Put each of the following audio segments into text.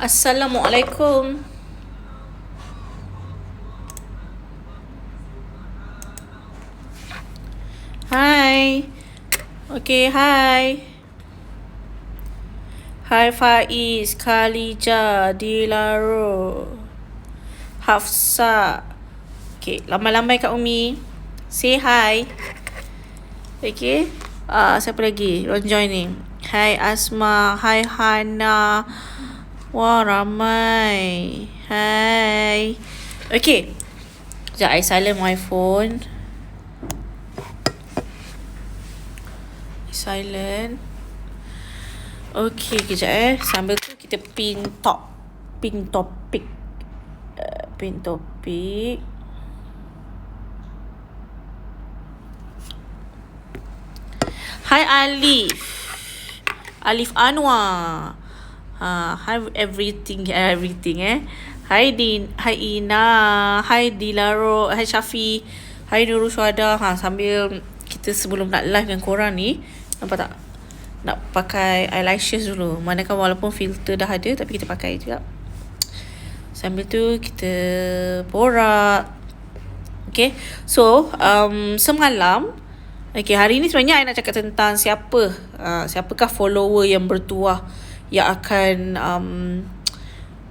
Assalamualaikum. Hai. Okay, hai. Hai Faiz, Khalija, Dilaro, Hafsa. Okay, lambai-lambai Kak Umi. Say hi. Okay. Siapa lagi? Don't join ni. Hai Asma, hai Hana. Wah, ramai. Hai. Okay. Sekejap, I silent my phone. Silent. Okay, kejap Sambil tu kita pin topik. Pin topik. Hai Alif Anwar. Hi everything. Hai Ina. Hai Dilaro. Hai Syafi. Hai Nurul Syuhada. Sambil kita sebelum nak live dengan korang ni, nampak tak? Nak pakai eyelashes dulu. Manakah walaupun filter dah ada, tapi kita pakai juga. Sambil tu kita borak. Okay. So semalam, okay, hari ni sebenarnya I nak cakap tentang siapakah follower yang bertuah yang akan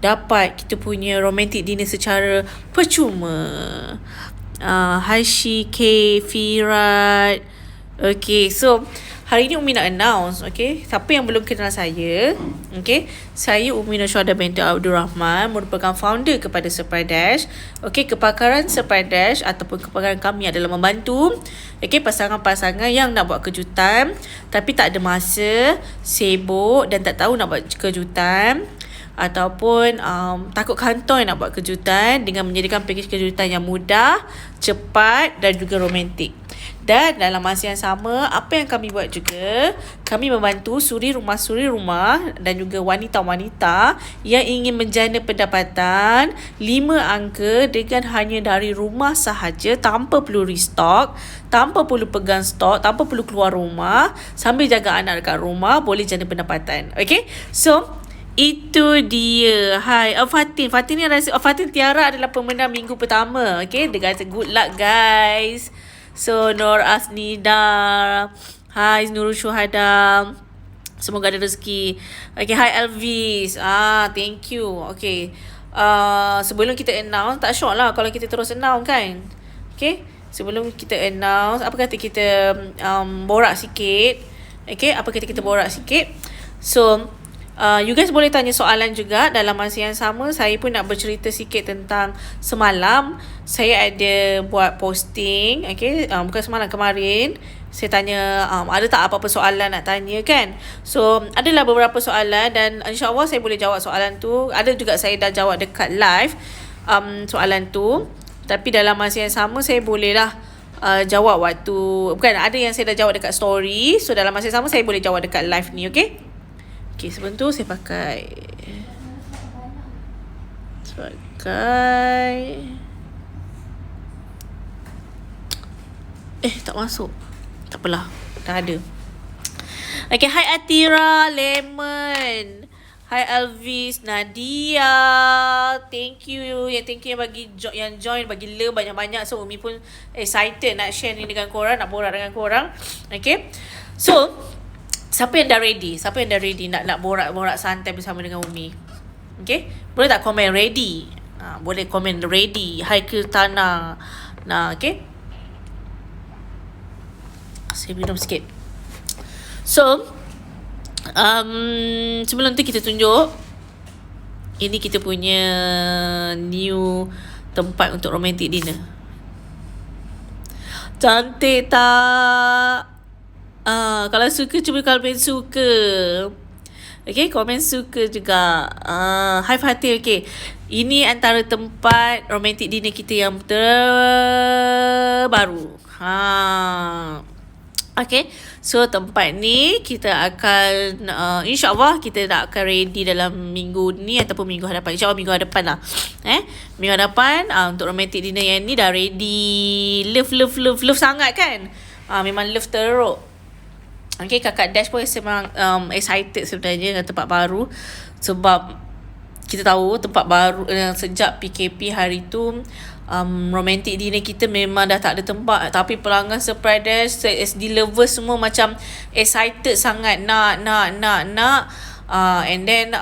dapat kita punya romantic dinner secara percuma. Haishi, K, Firat. Okay, so hari ni Umi nak announce, okay, siapa yang belum kenal saya, okay, saya Umi Nursyada binti Abdul Rahman, merupakan founder kepada Surprise Dash. Okay, kepakaran Surprise Dash ataupun kepakaran kami adalah membantu, okay, pasangan-pasangan yang nak buat kejutan tapi tak ada masa, sibuk dan tak tahu nak buat kejutan, ataupun takut kantoi nak buat kejutan, dengan menyediakan pakej kejutan yang mudah, cepat dan juga romantik. Dan dalam masa yang sama, apa yang kami buat juga, kami membantu suri rumah dan juga wanita-wanita yang ingin menjana pendapatan 5 angka dengan hanya dari rumah sahaja, tanpa perlu restock, tanpa perlu pegang stok, tanpa perlu keluar rumah, sambil jaga anak dekat rumah, boleh jana pendapatan. Okay, so itu dia. Hai Fatin ni rasa Fatin Tiara adalah pemenang minggu pertama. Okay, dia kata good luck guys. So Nur Asnida, hai Nurul Syuhada, semoga ada rezeki. Okay, hai Elvis. Thank you. Okay, sebelum kita announce, tak syok lah kalau kita terus announce kan. Okay, sebelum kita announce, apa kata kita borak sikit. Okay, apa kata kita borak sikit. So you guys boleh tanya soalan juga. Dalam masa yang sama, saya pun nak bercerita sikit tentang semalam saya ada buat posting. Okay, bukan semalam, kemarin saya tanya ada tak apa-apa soalan nak tanya kan. So adalah beberapa soalan dan insyaAllah saya boleh jawab soalan tu. Ada juga saya dah jawab dekat live soalan tu. Tapi dalam masa yang sama saya boleh lah jawab waktu, bukan, ada yang saya dah jawab dekat story. So dalam masa yang sama saya boleh jawab dekat live ni. Okay, sebelum tu saya pakai tak masuk. Tak apalah, dah ada. Okay, hai Atira Lemon. Hai Elvis, Nadia. Thank you yang bagi yang join, bagi love banyak-banyak. So Umi pun excited nak share ni dengan korang, nak borak dengan korang. Okay, so Siapa yang dah ready nak borak-borak santai bersama dengan Umi? Okay, boleh tak komen ready? Boleh komen ready. Hai Kirtana. Okay, saya minum sikit. So sebelum tu kita tunjuk, ini kita punya new tempat untuk romantic dinner. Cantik tak? Kalau suka, cuba komen suka. Okay, komen suka juga. Hai Fatih. Okay, ini antara tempat romantic dinner kita yang terbaru. Okay, so tempat ni kita akan InsyaAllah kita nak akan ready dalam minggu ni ataupun minggu hadapan. InsyaAllah minggu hadapan lah. Minggu hadapan untuk romantic dinner yang ni dah ready. Love sangat kan. Memang love teruk. Okay, kakak Dash pun memang excited sebenarnya dengan tempat baru. Sebab kita tahu tempat baru sejak PKP hari tu, romantic dinner kita memang dah tak ada tempat. Tapi pelanggan Surprise Dash, SD lovers semua macam excited sangat nak. And then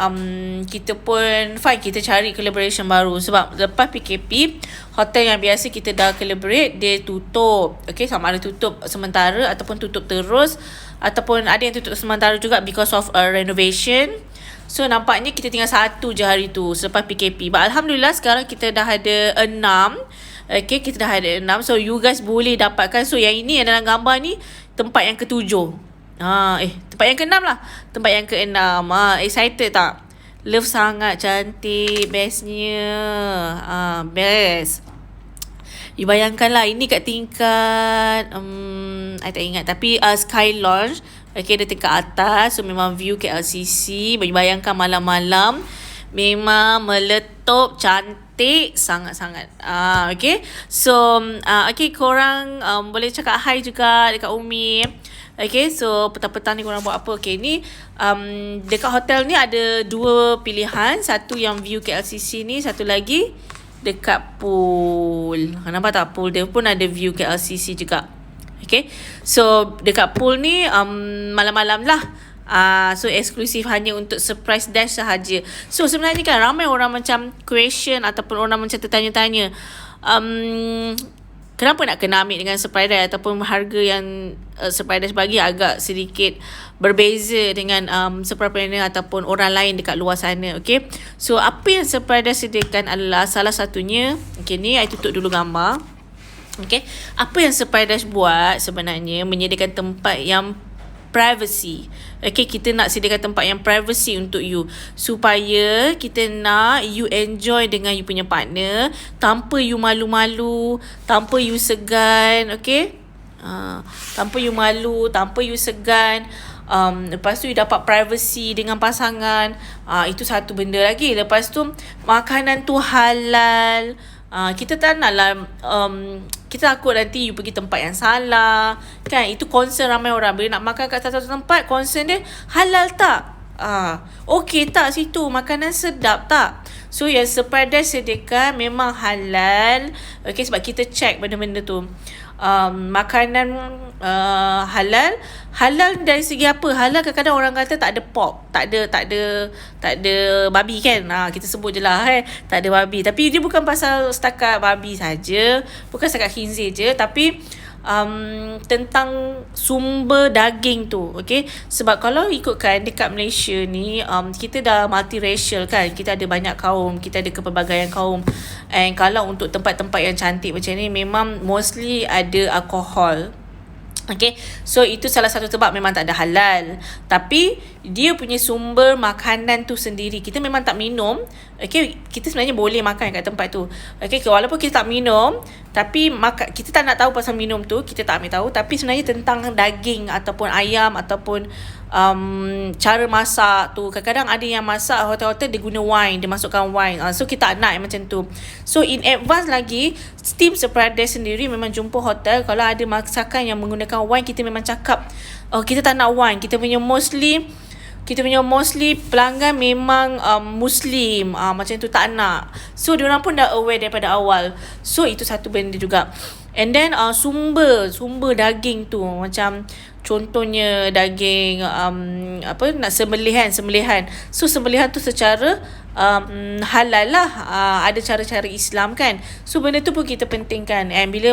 kita pun fine, kita cari collaboration baru. Sebab lepas PKP, hotel yang biasa kita dah collaborate, dia tutup. Okay, sama ada tutup sementara ataupun tutup terus, ataupun ada yang tutup sementara juga because of renovation. So nampaknya kita tinggal satu je hari tu selepas PKP. But Alhamdulillah sekarang kita dah ada 6. Okay, kita dah ada 6. So you guys boleh dapatkan. So yang ini yang dalam gambar ni tempat yang ke-7. Tempat yang ke-6 lah. Tempat yang ke-6. Excited tak? Love sangat, cantik, bestnya. Best. You bayangkan lah, ini kat tingkat I tak ingat, tapi Sky Lounge. Okay, dia tingkat atas. So memang view KLCC. Bayangkan malam-malam memang meletup, cantik sangat-sangat. Okay. So okay, korang boleh cakap hi juga dekat Umi. Okay, so petang-petang ni korang buat apa? Okay, ni dekat hotel ni ada 2 pilihan. Satu yang view KLCC ni, satu lagi dekat pool. Nampak tak? Pool dia pun ada view KLCC juga. Okay, so dekat pool ni malam-malam lah. So eksklusif hanya untuk Surprise Dash sahaja. So sebenarnya kan ramai orang macam question ataupun orang macam tertanya-tanya, kenapa nak kena ambil dengan Surprise Dash, ataupun harga yang Surprise Dash bagi agak sedikit berbeza dengan Surpreneur ataupun orang lain dekat luar sana. Okay, so apa yang Surprise Dash sediakan adalah salah satunya, okay, ni I tutup dulu gambar. Okay, apa yang Surprise Dash buat sebenarnya menyediakan tempat yang privacy. Okay, kita nak sediakan tempat yang privacy untuk you, supaya kita nak you enjoy dengan you punya partner tanpa you malu-malu, tanpa you segan. Okay, tanpa you malu, tanpa you segan. Lepas tu you dapat privacy dengan pasangan. Itu satu benda lagi. Lepas tu makanan tu halal. Kita tak nak lah kita takut nanti you pergi tempat yang salah, kan? Itu concern ramai orang. Bila nak makan kat satu tempat, concern dia halal tak? Okay tak situ? Makanan sedap tak? So yang Surprise Dash sediakan memang halal. Okay, sebab kita check benda-benda tu. Makanan halal dari segi apa? Halal kadang-kadang orang kata tak ada pork, tak ada babi, kan? Kita sebut je lah, tak ada babi. Tapi dia bukan pasal setakat babi saja, bukan setakat khinzir je, tapi tentang sumber daging tu. Okay, sebab kalau ikutkan dekat Malaysia ni, kita dah multiracial, kan? Kita ada banyak kaum, kita ada kepelbagaian kaum. And kalau untuk tempat-tempat yang cantik macam ni, memang mostly ada alkohol. Okay, so itu salah satu sebab memang tak ada halal. Tapi dia punya sumber makanan tu sendiri, kita memang tak minum. Okay, kita sebenarnya boleh makan kat tempat tu. Okay, walaupun kita tak minum, tapi kita tak nak tahu pasal minum tu, kita tak ambil tahu. Tapi sebenarnya tentang daging ataupun ayam ataupun cara masak tu, kadang-kadang ada yang masak hotel-hotel dia guna wine, dia masukkan wine. So kita tak nak macam tu. So in advance lagi, team Surprise Dash sendiri memang jumpa hotel kalau ada masakan yang menggunakan wine, kita memang cakap kita tak nak wine. Kita punya mostly pelanggan memang Muslim, macam tu tak nak. So diorang pun dah aware daripada awal. So itu satu benda juga. And then sumber daging tu, macam contohnya daging sembelihan. So sembelihan tu secara halal lah. Ada cara-cara Islam, kan? So benda tu pun kita pentingkan. And bila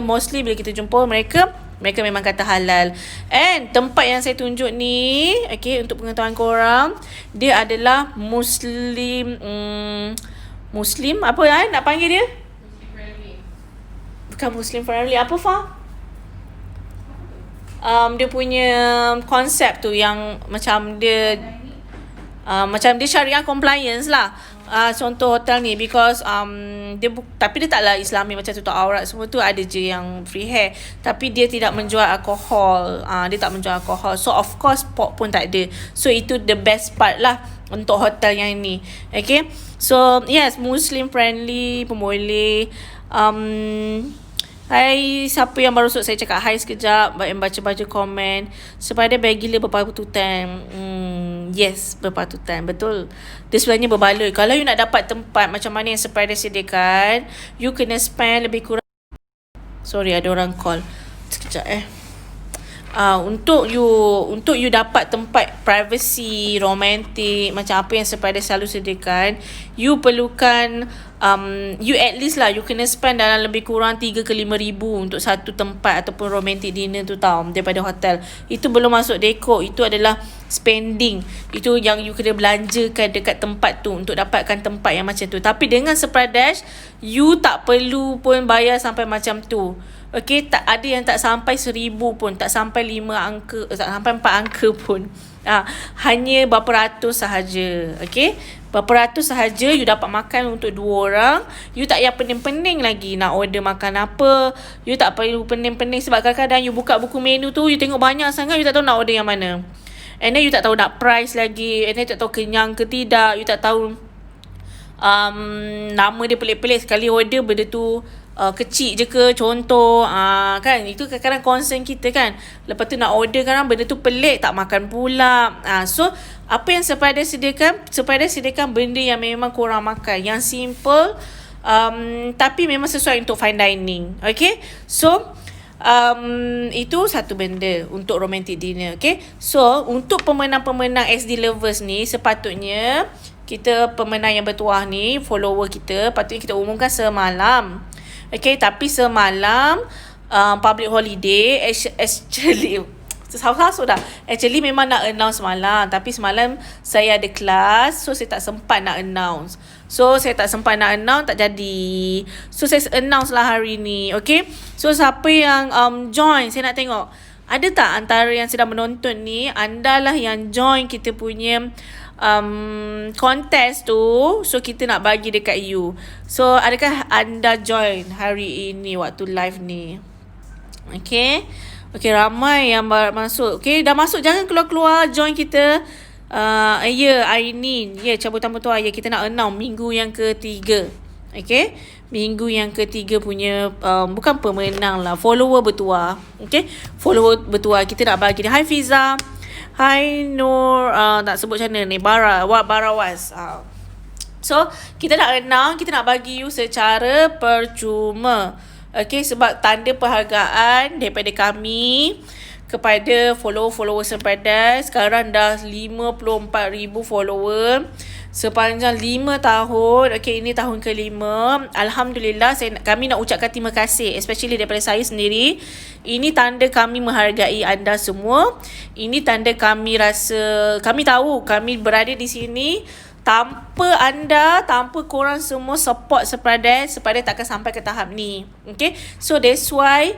kita jumpa mereka memang kata halal. And tempat yang saya tunjuk ni, okay, untuk pengetahuan korang, dia adalah Muslim apa nak panggil dia? Bukan Muslim friendly. Apa, Fah? Dia punya konsep tu yang macam dia syariah compliance lah. Contoh hotel ni, because tapi dia taklah Islami, macam tutup aurat semua tu, ada je yang free hair, tapi dia tidak menjual alkohol. Dia tak menjual alkohol. So of course pork pun tak ada. So itu the best part lah untuk hotel yang ni. Okay, so yes, Muslim friendly pun boleh. Hai, siapa yang baru saya cakap hi sekejap, baca-baca komen. Sebab dia baik gila beberapa tutan. Yes, berpatutan. Betul. Dia sebenarnya berbaloi. Kalau you nak dapat tempat macam mana yang Surprise sediakan, you kena spend lebih kurang. Sorry, ada orang call. Sekejap untuk you dapat tempat privacy, romantik, macam apa yang Surprise selalu sediakan, you perlukan you at least lah, you kena spend dalam lebih kurang 3 ke 5 ribu untuk satu tempat ataupun romantic dinner tu tau, daripada hotel. Itu belum masuk dekor, itu adalah spending. Itu yang you kena belanjakan dekat tempat tu untuk dapatkan tempat yang macam tu. Tapi dengan Surprise, you tak perlu pun bayar sampai macam tu. Okay, tak ada yang tak sampai 1,000 pun, tak sampai 5 angka, tak sampai 4 angka pun. Hanya berapa ratus sahaja. Okay, berapa ratus sahaja you dapat makan untuk 2 orang. You tak payah pening-pening lagi nak order makan apa. You tak perlu pening-pening sebab kadang-kadang you buka buku menu tu, you tengok banyak sangat, you tak tahu nak order yang mana. And then you tak tahu nak price lagi. And then you tak tahu kenyang ke tidak. You tak tahu nama dia pelik-pelik. Sekali order benda tu kecil je ke, contoh kan, itu kadang-kadang concern kita kan. Lepas tu nak order kan, benda tu pelik, tak makan pula. So apa yang Surprise sediakan benda yang memang korang makan, yang simple, tapi memang sesuai untuk fine dining. Okay, so itu satu benda untuk romantic dinner. Okay, so untuk pemenang-pemenang SD lovers ni, sepatutnya kita pemenang yang bertuah ni, follower kita, patutnya kita umumkan semalam. Okay, tapi semalam public holiday, actually susah-susah dah. Actually memang nak announce semalam, tapi semalam saya ada kelas, so saya tak sempat nak announce. Tak jadi. So saya announce lah hari ni. Okay, so siapa yang join, saya nak tengok ada tak antara yang sedang menonton ni, anda lah yang join kita punya contest tu. So kita nak bagi dekat you. So adakah anda join hari ini waktu live ni? Okay, ramai yang masuk. Okay, dah masuk, jangan keluar-keluar, join kita. Ainin, cabutan bertuah. Kita nak announce minggu yang ketiga. Okay, minggu yang ketiga punya bukan pemenang lah, follower bertuah. Okay, follower bertuah kita nak bagi dia. Hai Fiza, hai Nur, tak sebut macam mana ni, Barawas. So kita nak announce, kita nak bagi you secara percuma. Okay, sebab tanda penghargaan daripada kami kepada follower Surprise. Sekarang dah 54,000 follower sepanjang 5 tahun. Okay, ini tahun ke-5. Alhamdulillah, kami nak ucapkan terima kasih, especially daripada saya sendiri. Ini tanda kami menghargai anda semua. Ini tanda kami rasa, kami tahu kami berada di sini tanpa anda, tanpa korang semua support Surprise takkan sampai ke tahap ni. Okay, so that's why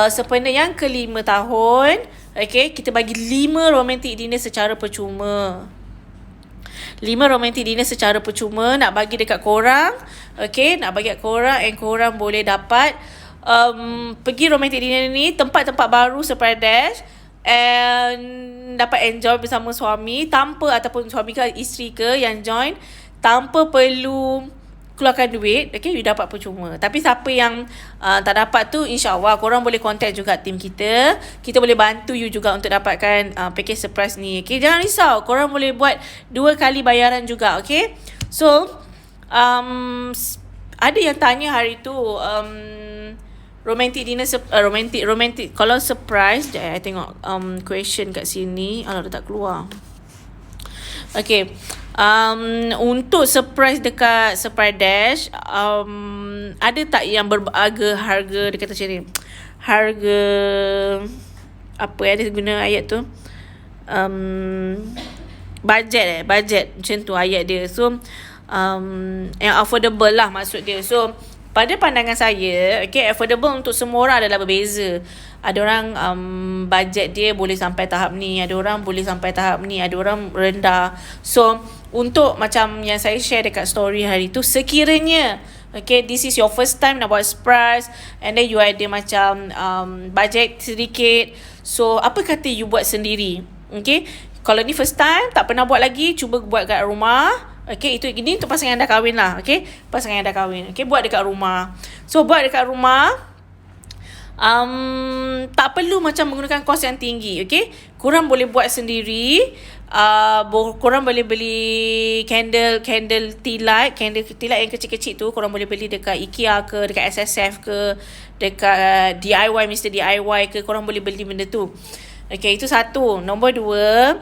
sempena yang ke-5 tahun, okay, kita bagi 5 romantic dinner secara percuma. 5 romantic dinner secara percuma nak bagi dekat korang. Okay, nak bagi dekat korang, and korang boleh dapat pergi romantic dinner ni, tempat-tempat baru Surprise, and dapat enjoy bersama suami, tanpa, ataupun suami ke isteri ke yang join, tanpa perlu keluarkan duit. Okay, you dapat percuma. Tapi siapa yang tak dapat tu, insyaAllah korang boleh contact juga tim kita. Kita boleh bantu you juga untuk dapatkan package surprise ni. Okay, jangan risau, korang boleh buat 2 kali bayaran juga. Okay, so ada yang tanya hari tu, romantic dinner, romantic kalau surprise, I tengok question kat sini. Alah, dah tak keluar. Okay, untuk surprise dekat Surprise Dash, ada tak yang harga dia kata macam ni, harga apa ada guna ayat tu, budget macam tu ayat dia. So yang affordable lah maksud dia. So pada pandangan saya, okay, affordable untuk semua orang adalah berbeza. Ada orang budget dia boleh sampai tahap ni, ada orang boleh sampai tahap ni, ada orang rendah. So untuk macam yang saya share dekat story hari tu, sekiranya okay, this is your first time nak buat surprise, and then you ada macam budget sedikit, so apa kata you buat sendiri. Okay, kalau ni first time, tak pernah buat lagi, cuba buat kat rumah. Okay, ini untuk pasangan yang dah kahwin lah. Okay, pasangan yang dah kahwin, okay, buat dekat rumah. So buat dekat rumah, tak perlu macam menggunakan kos yang tinggi. Okay, korang boleh buat sendiri. Korang boleh beli candle tea light yang kecil-kecil tu. Korang boleh beli dekat IKEA ke, dekat SSF ke, dekat DIY Mr. DIY ke. Korang boleh beli benda tu. Okay, itu satu. Nombor dua,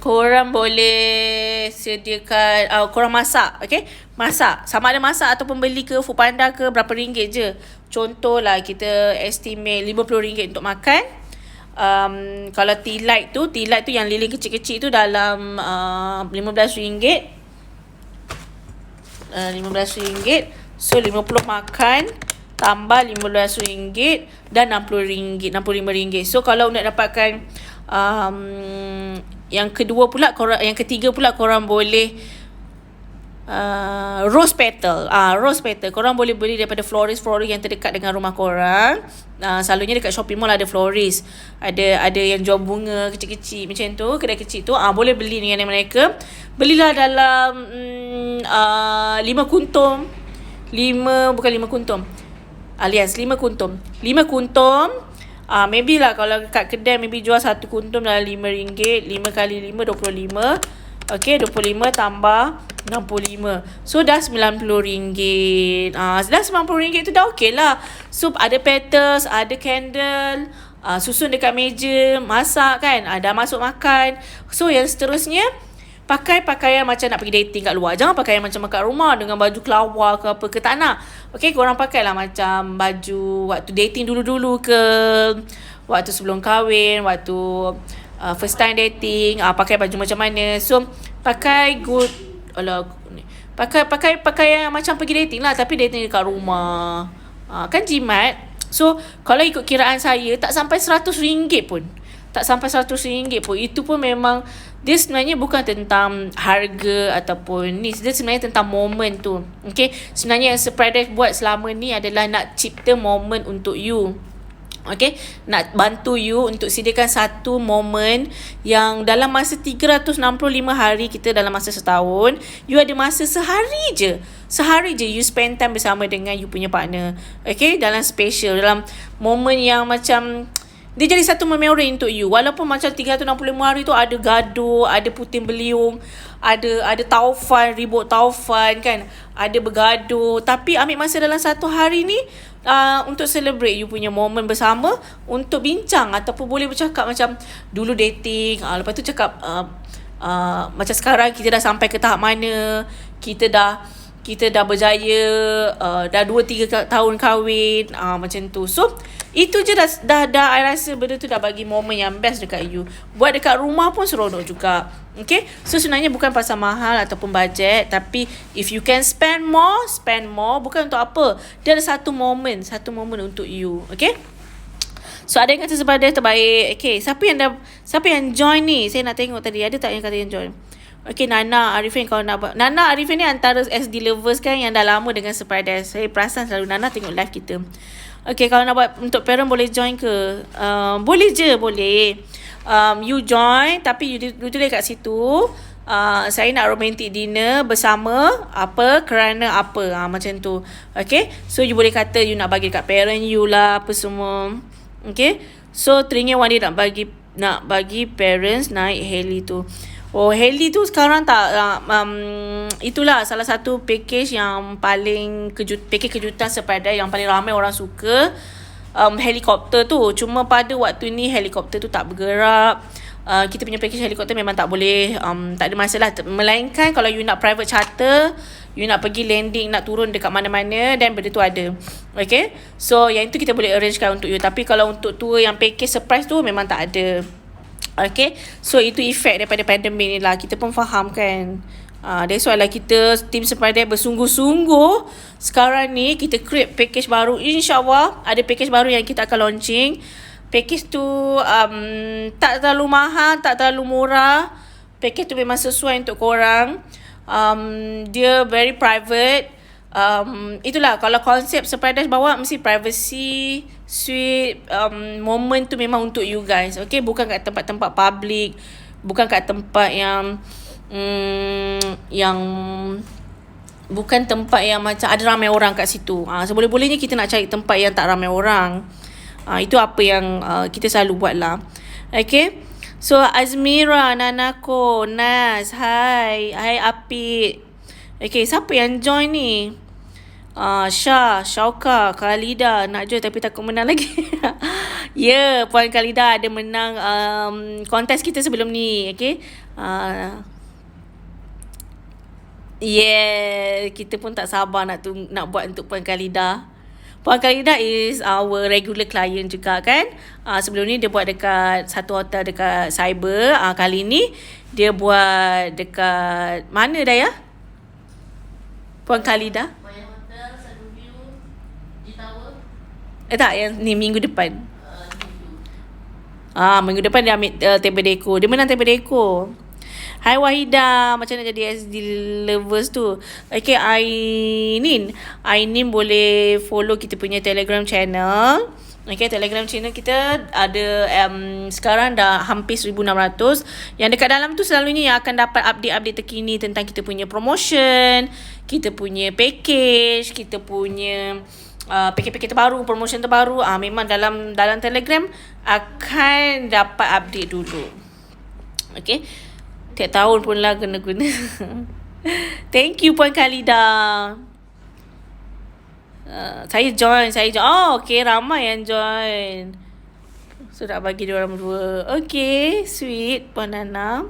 korang boleh sediakan, korang masak. Okay, masak. Sama ada masak ataupun beli ke Foodpanda ke, berapa ringgit je. Contohlah kita estimate RM50 untuk makan. Kalau tea light tu yang lilin kecil-kecil tu dalam RM15. RM15. So 50 makan tambah RM15 dan RM60, RM65. So kalau nak dapatkan yang ketiga pula korang boleh rose petal. Rose petal korang boleh beli daripada florist yang terdekat dengan rumah korang. Selalunya dekat shopping mall ada florist, ada yang jual bunga kecil-kecil macam tu, kedai kecil tu. Boleh beli dengan mereka. Belilah dalam 5 kuntum. 5 kuntum. Alias 5 kuntum. 5 kuntum. Maybe lah kalau kat kedai maybe jual 1 kuntum dalam RM5. 5 kali 5 25. Okay, 25 tambah 65. So dah RM90. Dah RM90 tu dah okey lah. So ada petals, ada candle, susun dekat meja, masak kan. Dah masuk makan. So yang seterusnya, pakai pakaian macam nak pergi dating kat luar. Jangan pakai macam kat rumah dengan baju kelawar ke apa ke, tak nak. Okay, korang pakailah macam baju waktu dating dulu-dulu ke, waktu sebelum kahwin, waktu first time dating, pakai baju macam mana. So pakai pakaian macam pergi dating lah, tapi dating dekat rumah. Kan jimat. So kalau ikut kiraan saya, tak sampai RM100 pun. Tak sampai RM100 pun. Itu pun memang, dia sebenarnya bukan tentang harga ataupun ni. Dia sebenarnya tentang momen tu. Okay, sebenarnya yang Surprise buat selama ni adalah nak cipta momen untuk you. Okay, nak bantu you untuk sediakan satu momen yang dalam masa 365 hari kita dalam masa setahun, you ada masa sehari je you spend time bersama dengan you punya partner. Okay, dalam special, dalam momen yang macam dia jadi satu memori untuk you. Walaupun macam 365 hari tu ada gaduh, ada puting beliung, ada taufan, ribut taufan kan, ada bergaduh, tapi ambil masa dalam satu hari ni untuk celebrate you punya moment bersama, untuk bincang ataupun boleh bercakap macam dulu dating, lepas tu cakap macam sekarang kita dah sampai ke tahap mana, kita dah berjaya, dah 2-3 tahun kahwin, macam tu. So itu je dah I rasa benda tu dah bagi momen yang best dekat you. Buat dekat rumah pun seronok juga. Okay, so sebenarnya bukan pasal mahal ataupun bajet, tapi if you can spend more. Bukan untuk apa, dia ada satu momen untuk you. Okay, so ada yang kata sebagai terbaik. Okay, siapa yang join ni? Saya nak tengok tadi, ada tak yang kata yang join? Okay, Nana Arifin, kalau nak Nana Arifin ni antara SD lovers kan yang dah lama dengan Surprise. Saya perasan selalu Nana tengok live kita. Okay, kalau nak buat untuk parent boleh join ke? Boleh je, boleh. You join, tapi you tulis kat situ, saya nak romantic dinner bersama kerana apa, macam tu. Okay, so you boleh kata you nak bagi kat parent you lah, apa semua. Okay, so teringin Wandi nak bagi parents naik heli tu. Heli tu sekarang tak, itulah salah satu package yang paling package kejutan Surprise yang paling ramai orang suka. Helikopter tu, cuma pada waktu ni helikopter tu tak bergerak. Kita punya package helikopter memang tak boleh, tak ada masalah. Melainkan kalau you nak private charter, you nak pergi landing, nak turun dekat mana-mana, dan benda tu ada. Okay, so yang itu kita boleh arrangekan untuk you. Tapi kalau untuk tour yang package surprise tu memang tak ada. Okay, so itu efek daripada pandemik ni lah. Kita pun faham kan. That's why lah kita tim Surprise bersungguh-sungguh sekarang ni kita create package baru. InsyaAllah ada package baru yang kita akan launching. Package tu tak terlalu mahal, tak terlalu murah. Package tu memang sesuai untuk korang. Dia very private. Itulah kalau konsep Surprise bawa mesti privacy, sweet, moment tu memang untuk you guys. Okay, bukan kat tempat-tempat public, bukan kat tempat yang bukan tempat yang macam ada ramai orang kat situ. Seboleh-bolehnya kita nak cari tempat yang tak ramai orang. Itu apa yang kita selalu buat lah. Okay. So Azmira, Nanako, Nas, hai Apit. Okay, siapa yang join ni? Syah, Syauka, Khalida nak join tapi takut menang lagi. Ya, Puan Khalida ada menang kontes kita sebelum ni. Okay. Kita pun tak sabar nak buat untuk Puan Khalida. Puan Khalida is our regular client juga kan. Sebelum ni dia buat dekat satu hotel dekat Cyber. Kali ni dia buat dekat mana dah ya? Puan Khalida? Banyak hotel, Satu View, G-Tower. Tak, yang ni minggu depan. Minggu depan dia ambil table deco. Dia menang table deco. Hai Wahida, macam nak jadi SD lovers tu? Okay, Ainin boleh follow kita punya Telegram channel. Okay, Telegram channel kita ada sekarang dah hampir 1,600. Yang dekat dalam tu selalunya yang akan dapat update-update terkini tentang kita punya promotion, kita punya package, kita punya package terbaru, promotion terbaru. Memang dalam Telegram akan dapat update dulu. Okay. Tiap tahun pun lah kena guna. Thank you Puan Khalida. Saya join. Okay, ramai yang join. So nak bagi dia orang berdua. Okay, sweet Puan Nana.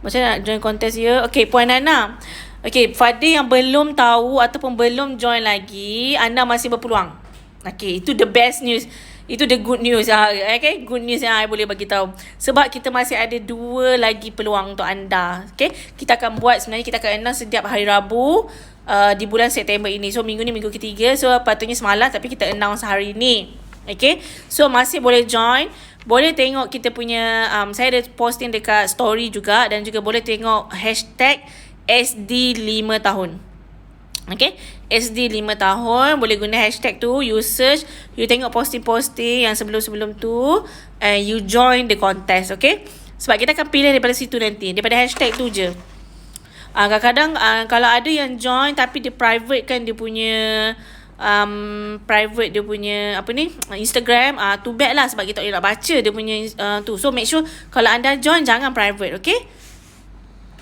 Macam nak join kontes ya? Okay, Puan Nana. Okay, pada yang belum tahu ataupun belum join lagi, anda masih berpeluang. Okay, itu the best news. Itu the good news. Okay, good news yang I boleh bagi tahu. Sebab kita masih ada 2 lagi peluang untuk anda. Okay, kita akan buat, sebenarnya kita akan announce setiap hari Rabu di bulan September ini. So minggu ni minggu ketiga. So patutnya semalam tapi kita announce hari ni. Okay, so masih boleh join. Boleh tengok kita punya saya ada posting dekat story juga. Dan juga boleh tengok hashtag SD5 tahun. Okay, SD 5 tahun. Boleh guna hashtag tu. You search, you tengok posting-posting yang sebelum-sebelum tu, and you join the contest. Okay, sebab kita akan pilih daripada situ nanti, daripada hashtag tu je. Kadang-kadang kalau ada yang join tapi dia private kan, dia punya private dia punya Instagram, too bad lah, sebab kita tak boleh nak baca dia punya tu. So make sure kalau anda join jangan private. Okay,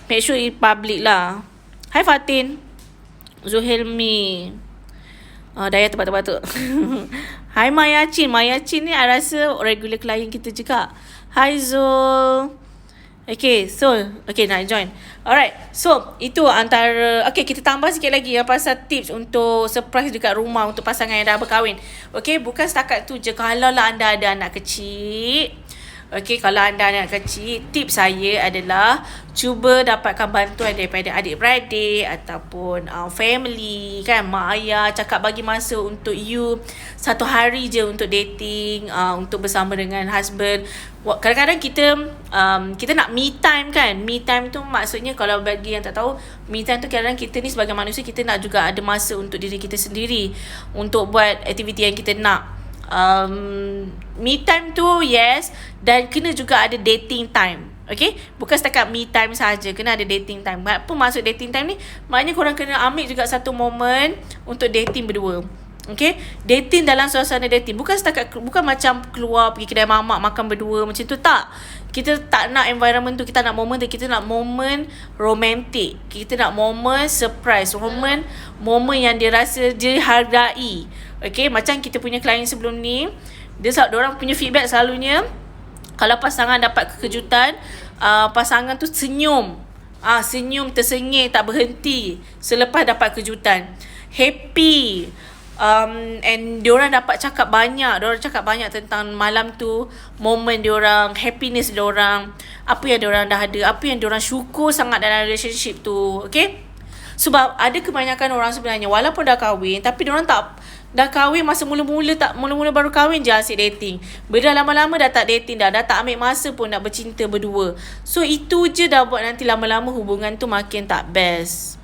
make sure it public lah. Hai Fatin, Zuhilmi, Daya terbatuk-batuk. Hai Mayacin ni I rasa regular client kita juga. Hai Zul. Okay, so nak join. Alright, so itu antara. Okay, kita tambah sikit lagi yang pasal tips untuk surprise dekat rumah untuk pasangan yang dah berkahwin. Okay, bukan setakat tu je. Kalau lah anda ada anak kecil, okay, kalau anda anak kecil, tips saya adalah cuba dapatkan bantuan daripada adik-beradik ataupun family kan, mak ayah, cakap bagi masa untuk you 1 hari je untuk dating, untuk bersama dengan husband. Kadang-kadang kita nak me time kan. Me time tu maksudnya, kalau bagi yang tak tahu, me time tu kadang-kadang kita ni sebagai manusia, kita nak juga ada masa untuk diri kita sendiri, untuk buat aktiviti yang kita nak. Me time tu yes, dan kena juga ada dating time. Okay, bukan setakat me time saja, kena ada dating time. Apa maksud dating time ni? Maknanya korang kena ambil juga satu moment untuk dating berdua. Okay, dating dalam suasana dating, bukan macam keluar pergi kedai mamak makan berdua macam tu, tak. Kita tak nak environment tu. Kita nak moment tu. Kita nak moment romantik. Kita nak moment surprise. Moment yang dia rasa dia hargai. Okay, macam kita punya klien sebelum ni, diorang punya feedback selalunya, kalau pasangan dapat kekejutan, pasangan tu senyum. Senyum tersengih tak berhenti selepas dapat kejutan. Happy. And diorang dapat cakap banyak. Diorang cakap banyak tentang malam tu, moment diorang, happiness diorang, apa yang diorang dah ada, apa yang diorang syukur sangat dalam relationship tu. Okay, sebab ada kebanyakan orang sebenarnya walaupun dah kahwin, tapi diorang dah kahwin masa mula-mula baru kahwin je asyik dating. Bila lama-lama dah tak dating dah tak ambil masa pun nak bercinta berdua. So itu je dah buat nanti lama-lama hubungan tu makin tak best.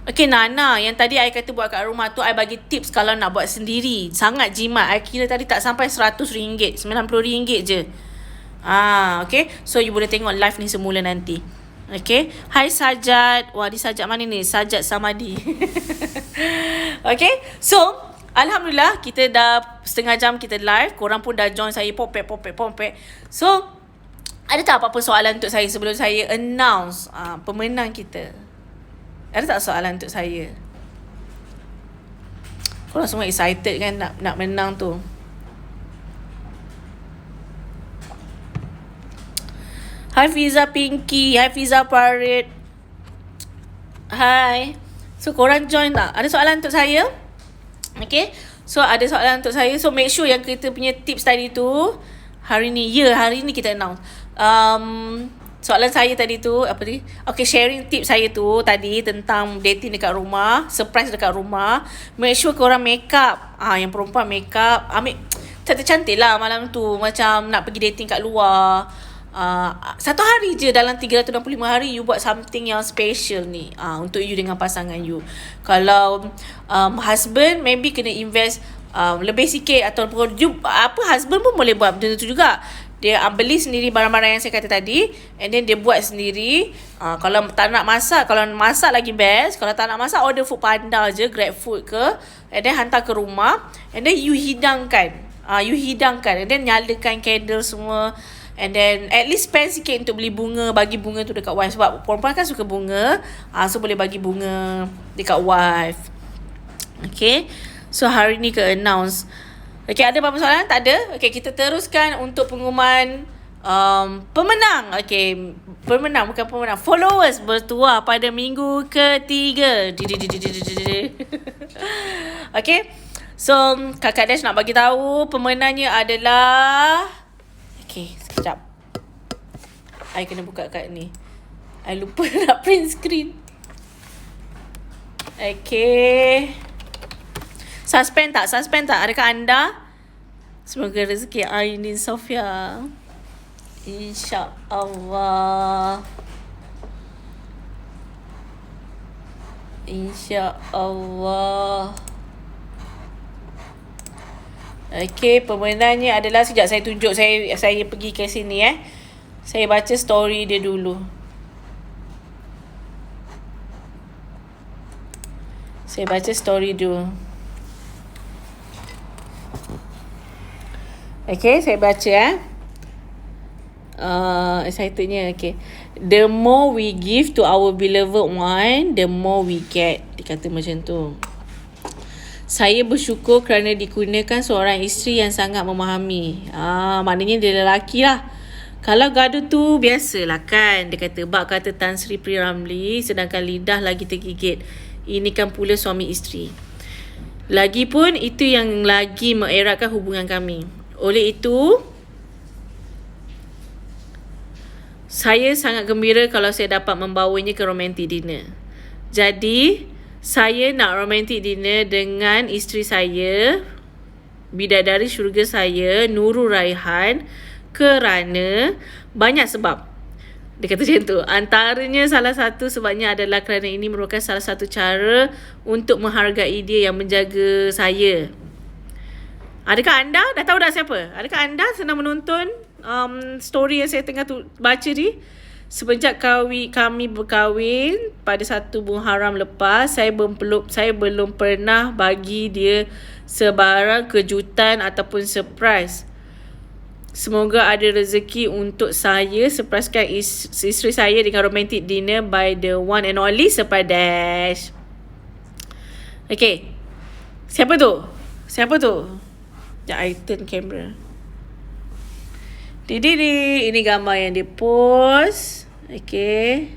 Okay, Nana, yang tadi I kata buat kat rumah tu, I bagi tips kalau nak buat sendiri. Sangat jimat. I kira tadi tak sampai RM100, RM90 je. Okay, so you boleh tengok live ni semula nanti. Okay, hai Sajat. Wah, di Sajat mana ni? Sajat Samadi. Okay, so Alhamdulillah, kita dah setengah jam kita live. Korang pun dah join saya popek. So, ada tak apa-apa soalan untuk saya sebelum saya announce pemenang kita? Ada tak soalan untuk saya? Korang semua excited kan nak menang tu. Hai Fiza Pinky, hai Fiza Farid. Hai. So korang join tak? Ada soalan untuk saya? Okay. So ada soalan untuk saya. So make sure yang kita punya tips tadi tu hari ni kita announce. Soalan saya tadi tu apa ni? Okay, sharing tips saya tu tadi tentang dating dekat rumah, surprise dekat rumah. Make sure korang make up. Yang perempuan make up, ambil cantik-cantik lah malam tu, macam nak pergi dating kat luar. Satu hari je dalam 365 hari you buat something yang special ni untuk you dengan pasangan you. Kalau husband maybe kena invest lebih sikit, ataupun you husband pun boleh buat benda tu juga. Dia beli sendiri barang-barang yang saya kata tadi, and then dia buat sendiri. Kalau tak nak masak, kalau masak lagi best. Kalau tak nak masak, order food panda je, grab food ke, and then hantar ke rumah, and then you hidangkan, and then nyalakan candle semua. And then at least spend sikit untuk beli bunga, bagi bunga tu dekat wife. Sebab perempuan kan suka bunga, so boleh bagi bunga dekat wife. Okay, so hari ni ke announce. Okay, ada apa-apa soalan? Tak ada? Okay, kita teruskan untuk pengumuman pemenang. Okay, pemenang bukan pemenang, followers bertuah pada minggu ketiga. Okay, so Kakak Dash nak bagi tahu pemenangnya adalah, okay, sekejap. I kena buka kat ni. I lupa nak print screen. Okay. Suspend tak? Adakah anda? Semoga rezeki Ainin Sofia. InsyaAllah. Okay, pemenangnya adalah, sekejap saya tunjuk, saya pergi ke sini Saya baca story dia dulu. Saya baca story dulu. Okay, saya baca excitednya. Okay. The more we give to our beloved one, the more we get. Dia kata macam tu. Saya bersyukur kerana dikurniakan seorang isteri yang sangat memahami. Maknanya dia lelaki lah. Kalau gaduh tu biasalah kan. Dia kata, bak kata Tan Sri P. Ramlee, sedangkan lidah lagi tergigit. Ini kan pula suami isteri. Lagipun itu yang lagi mengeratkan hubungan kami. Oleh itu, saya sangat gembira kalau saya dapat membawanya ke romantic dinner. Jadi, saya nak romantic dinner dengan isteri saya, bidadari syurga saya, Nurul Raihan, kerana banyak sebab. Dia kata macam tu. Antaranya salah satu sebabnya adalah kerana ini merupakan salah satu cara untuk menghargai dia yang menjaga saya. Adakah anda dah tahu dah siapa? Adakah anda senang menonton story yang saya tengah baca ni? Semenjak kami berkahwin pada 1 Muharram lepas, saya belum pernah bagi dia sebarang kejutan ataupun surprise. Semoga ada rezeki untuk saya surprisekan isteri saya dengan romantic dinner by the one and only Surprise Dash. Okay. Siapa tu? Sekejap, I turn camera. Ini gambar yang dia post. Okay.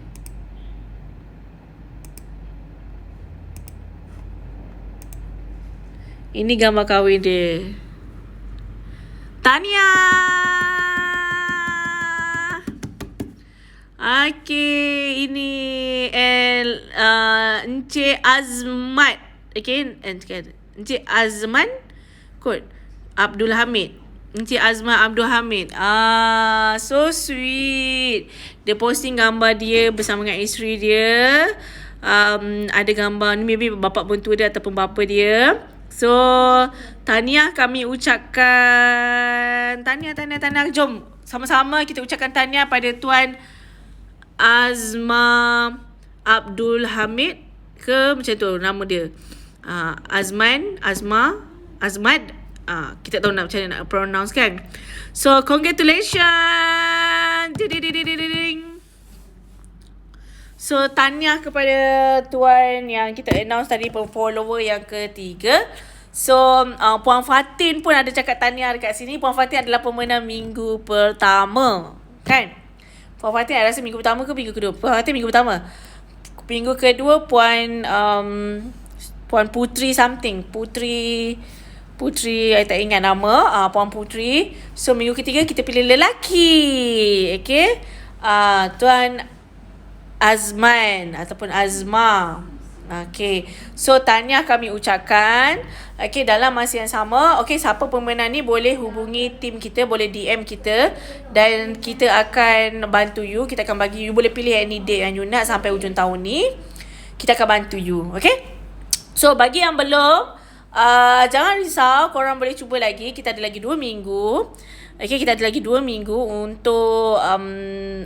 Ini gambar kahwin dia. Tahniah. Okay, ini Encik Azmat. Okay, Encik Azman kot Abdul Hamid. Encik Azman Abdul Hamid. So sweet. Dia posting gambar dia bersama dengan isteri dia. Ada gambar ni, maybe bapa mentua dia ataupun bapa dia. So, tahniah kami ucapkan. Tahniah. Jom sama-sama kita ucapkan tahniah pada Tuan Azma Abdul Hamid ke macam tu nama dia. Azma Azmat. Kita tahu nak macam mana nak pronounce kan. So congratulations. Ding. So tahniah kepada tuan yang kita announce tadi, follower yang ketiga. So Puan Fatin pun ada cakap tahniah dekat sini. Puan Fatin adalah pemenang minggu pertama, kan? Puan Fatin I rasa minggu pertama ke minggu kedua? Puan Fatin minggu pertama. Minggu kedua Puan Putri something. Putri I tak ingat nama. Puan Putri. So minggu ketiga kita pilih lelaki. Okay. Tuan Azman ataupun Azma. Okay. So tahniah kami ucapkan. Okay, dalam masa yang sama. Okay, siapa pemenang ni boleh hubungi tim kita, boleh DM kita, dan kita akan bantu you. Kita akan bagi you, boleh pilih any date yang you nak sampai hujung tahun ni. Kita akan bantu you. Okay. So bagi yang belum, jangan risau, korang boleh cuba lagi. Kita ada lagi 2 minggu. Okay, kita ada lagi 2 minggu untuk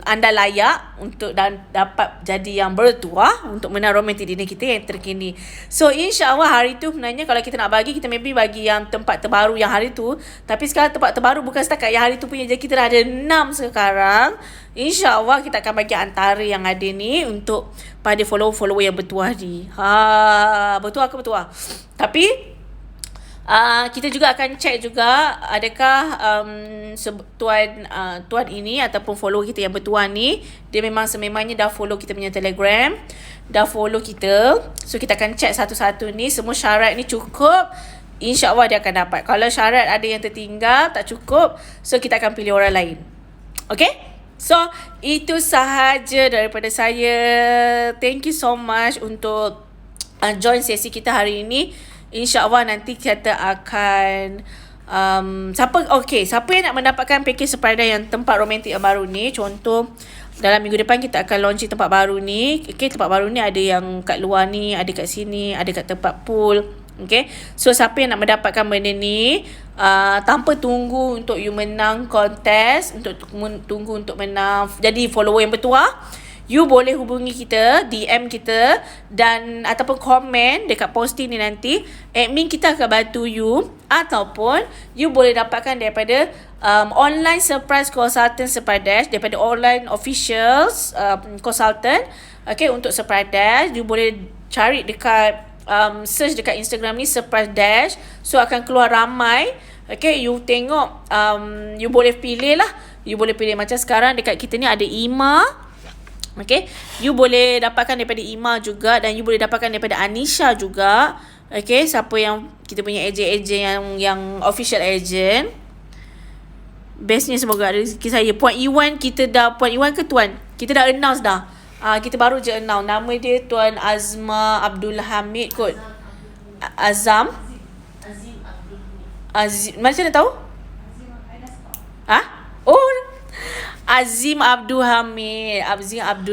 anda layak untuk dapat jadi yang bertuah untuk menang romantic dinner kita yang terkini. So insyaAllah hari tu sebenarnya kalau kita nak bagi, kita maybe bagi yang tempat terbaru yang hari tu. Tapi sekarang tempat terbaru bukan setakat yang hari tu punya je, kita dah ada 6 sekarang. InsyaAllah kita akan bagi antara yang ada ni untuk pada follower-follower yang bertuah ni. Bertuah ke bertuah? Tapi kita juga akan check juga adakah tuan ini ataupun follower kita yang bertuah ni, dia memang sememangnya dah follow kita punya Telegram, dah follow kita. So kita akan check satu-satu ni, semua syarat ni cukup, InsyaAllah dia akan dapat. Kalau syarat ada yang tertinggal, tak cukup, so kita akan pilih orang lain. Okay? So itu sahaja daripada saya. Thank you so much untuk join sesi kita hari ini. InsyaAllah nanti kita akan siapa yang nak mendapatkan package surprise yang tempat romantik yang baru ni, contoh dalam minggu depan kita akan launching tempat baru ni. Okay, tempat baru ni ada yang kat luar ni, ada kat sini, ada kat tempat pool. Okay, so siapa yang nak mendapatkan benda ni, tanpa tunggu untuk you menang kontes, tunggu untuk menang jadi follower yang bertuah, you boleh hubungi kita, DM kita, dan ataupun komen dekat posting ni nanti. Admin kita akan bantu you, ataupun you boleh dapatkan daripada online surprise consultant Surprise Dash, daripada online officials consultant. Okay, untuk Surprise Dash you boleh cari dekat search dekat Instagram ni Surprise Dash. So akan keluar ramai. Okay, you tengok, you boleh pilih lah. You boleh pilih macam sekarang dekat kita ni ada Ima. Okay, you boleh dapatkan daripada Ima juga, dan you boleh dapatkan daripada Anisha juga. Okay, siapa yang kita punya agent yang official agent. Bestnya semoga ada rezeki saya. Puan Iwan ke Tuan? Kita dah announce dah. Kita baru je announce. Nama dia Tuan Azma Abdul Hamid kot. Azim Abdul Hamid. Macam mana tahu? Azim Abdul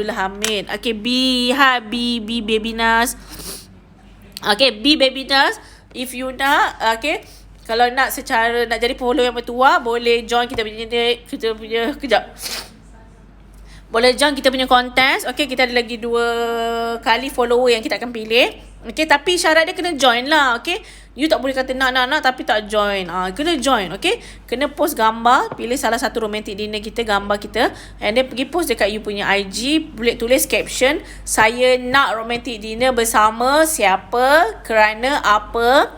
Hamid. Okay, B Baby Nas. Okay, B Baby Nas. If you nak, okay, kalau nak jadi follower yang bertuah, boleh join kita punya boleh join kita punya kontes. Okay, kita ada lagi 2 kali follower yang kita akan pilih. Okay, tapi syarat dia kena join lah. Okay, you tak boleh kata nak tapi tak join. Kena join. Okay, kena post gambar, pilih salah satu romantic dinner kita, gambar kita, and then pergi post dekat you punya IG. Boleh tulis caption, saya nak romantic dinner bersama siapa, kerana apa,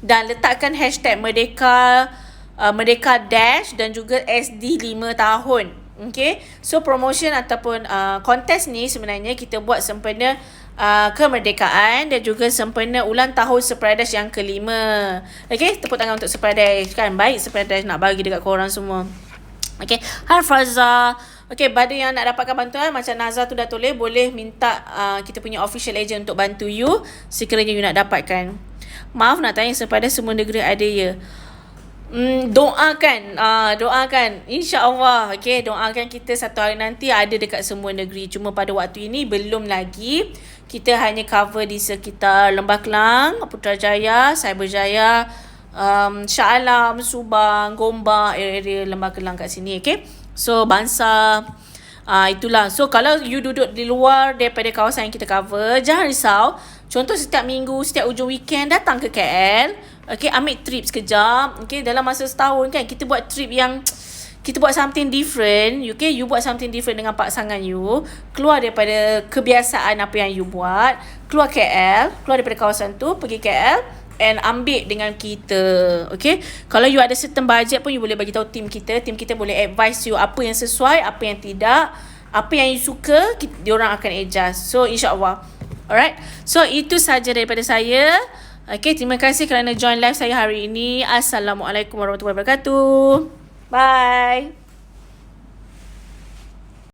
dan letakkan hashtag Merdeka Dash dan juga SD 5 tahun. Okay, so promotion ataupun kontes ni sebenarnya kita buat sempena kemerdekaan dan juga sempena ulang tahun Surprise Dash yang ke-5. Okay, tepuk tangan untuk Surprise Dash. Kan baik Surprise Dash nak bagi dekat korang semua. Okay, hai Faza. Okay, pada yang nak dapatkan bantuan macam Nazar tu dah tulis, boleh minta kita punya official agent untuk bantu you sekiranya you nak dapatkan. Maaf nak tanya, sepada semua negeri ada ya? Doakan InsyaAllah. Okay, doakan kita satu hari nanti ada dekat semua negeri. Cuma pada waktu ini belum lagi. Kita hanya cover di sekitar Lembah Kelang, Putrajaya, Cyberjaya, Shah Alam, Subang, Gombak, area Lembah Kelang kat sini. Okay, so Bangsa, itulah. So kalau you duduk di luar daripada kawasan yang kita cover, jangan risau. Contoh setiap minggu, setiap ujung weekend datang ke KL. Okay, ambil trip sekejap. Okay, dalam masa setahun kan, kita buat trip yang kita buat something different. Okay, you buat something different dengan pasangan you. Keluar daripada kebiasaan apa yang you buat. Keluar KL, keluar daripada kawasan tu, pergi KL and ambil dengan kita. Okay, kalau you ada certain budget pun, you boleh bagi tahu tim kita. Tim kita boleh advise you apa yang sesuai, apa yang tidak. Apa yang you suka, diorang akan adjust. So, insyaAllah. Alright, so itu saja daripada saya. Okay, terima kasih kerana join live saya hari ini. Assalamualaikum warahmatullahi wabarakatuh. Bye.